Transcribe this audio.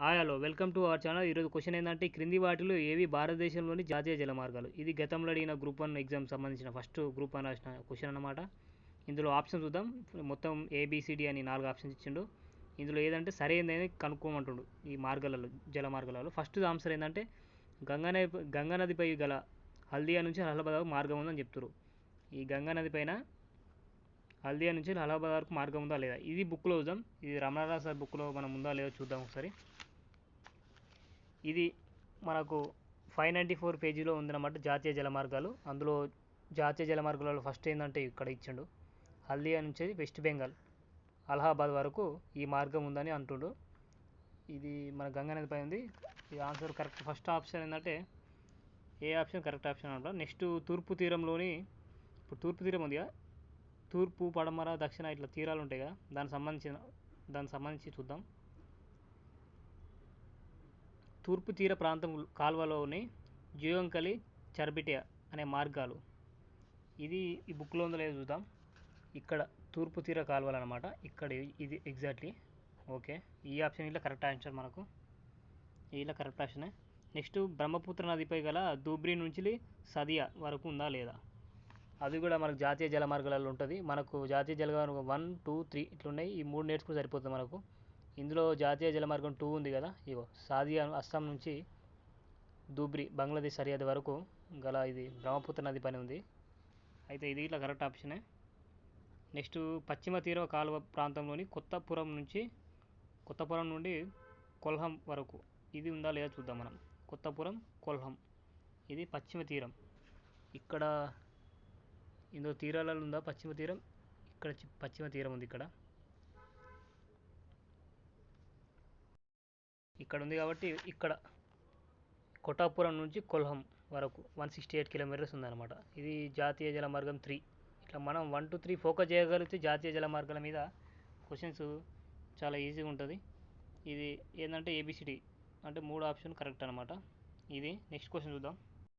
Hi hello welcome to our channel. ఈరోజు question ఏంటంటే క్రింది వాటిలో ఏవి భారతదేశంలోని జాతీయ జలమార్గాలు. ఇది గతంలో అడిగిన గ్రూప్ 1 ఎగ్జామ్ సంబంధించిన ఫస్ట్ గ్రూప్ 1 రాసిన క్వశ్చన్ అన్నమాట. ఇందులో ఆప్షన్ చూద్దాం. మొత్తం ఏబిసిడి అని 4 ఆప్షన్స్ ఇచ్చిండు. ఇందులో ఏదంటే సరైనదని కనుక్కోమంటుండు. ఈ మార్గాలలో జల మార్గాలలో ఫస్ట్ ఆన్సర్ ఏంటంటే గంగా నదిపై గల హల్దియా నుంచి అలహాబాద్ మార్గం ఉందని చెప్తారు. ఈ గంగా నది పైన హల్దియా నుంచి అలహాబాద్ వరకు మార్గం ఉందా లేదా, ఇది బుక్లో చూద్దాం. ఇది రమణారావు సార్ బుక్లో మనం ఉందా లేదో చూద్దాం ఒకసారి. ఇది మనకు 594 పేజీలో ఉందన్నమాట జాతీయ జలమార్గాలు. అందులో జాతీయ జలమార్గాలలో ఫస్ట్ ఏంటంటే ఇక్కడ ఇచ్చిండు, హల్దియా నుంచి వెస్ట్ బెంగాల్ అలహాబాద్ వరకు ఈ మార్గం ఉందని అంటుండు. ఇది మన గంగా నది పై ఉంది. ఈ ఆన్సర్ కరెక్ట్. ఫస్ట్ ఆప్షన్ ఏంటంటే ఏ ఆప్షన్ కరెక్ట్ ఆప్షన్ అంటాం. నెక్స్ట్ తూర్పు తీరంలోని, ఇప్పుడు తూర్పు తీరం ఉంది కదా, తూర్పు పడమర దక్షిణ ఇట్లా తీరాలు ఉంటాయి కదా, దానికి సంబంధించి చూద్దాం. తూర్పు తీర ప్రాంతం కాల్వలోని జియోంకలి చర్బిటియా అనే మార్గాలు, ఇది ఈ బుక్లో ఉందో లేదో చూద్దాం. ఇక్కడ తూర్పు తీర కాలువలు అనమాట. ఇక్కడ ఇది ఎగ్జాక్ట్లీ ఓకే. ఈ ఆప్షన్ ఇలా కరెక్ట్ ఆన్సర్ మనకు, ఇలా కరెక్ట్ ఆప్షనే. నెక్స్ట్ బ్రహ్మపుత్ర నదిపై గల ధూబ్రీ నుంచి సదియా వరకు ఉందా లేదా, అది కూడా మనకు జాతీయ జలమార్గాలలో ఉంటుంది. మనకు జాతీయ జలమార్గం 1, 2, 3 ఇట్లున్నాయి. ఈ 3 నేర్చుకుంటే సరిపోతుంది మనకు. ఇందులో జాతీయ జలమార్గం 2 ఉంది కదా, ఇగో సాదియా అస్సాం నుంచి ధూబ్రీ బంగ్లాదేశ్ సరిహద్దు వరకు గల ఇది బ్రహ్మపుత్ర నది పని ఉంది. అయితే ఇది ఇట్లా కరెక్ట్ ఆప్షనే. నెక్స్ట్ పశ్చిమ తీర కాలువ ప్రాంతంలోని కొత్తపురం నుండి కొల్హం వరకు ఇది ఉందా లేదా చూద్దాం మనం. కొత్తపురం కొల్హం ఇది పశ్చిమ తీరం. ఇక్కడ ఇందులో తీరాలలో ఉందా పశ్చిమ తీరం, ఇక్కడ పశ్చిమ తీరం ఉంది. ఇక్కడ ఉంది కాబట్టి ఇక్కడ కొట్టాపురం నుంచి కొల్హం వరకు 168 కిలోమీటర్స్ ఉందన్నమాట. ఇది జాతీయ జలమార్గం 3. ఇట్లా మనం 1 to 3 ఫోకస్ చేయగలిగితే జాతీయ జలమార్గాల మీద క్వశ్చన్స్ చాలా ఈజీగా ఉంటుంది. ఇది ఏంటంటే ఏబిసిడి అంటే 3 ఆప్షన్ కరెక్ట్ అనమాట. ఇది నెక్స్ట్ క్వశ్చన్ చూద్దాం.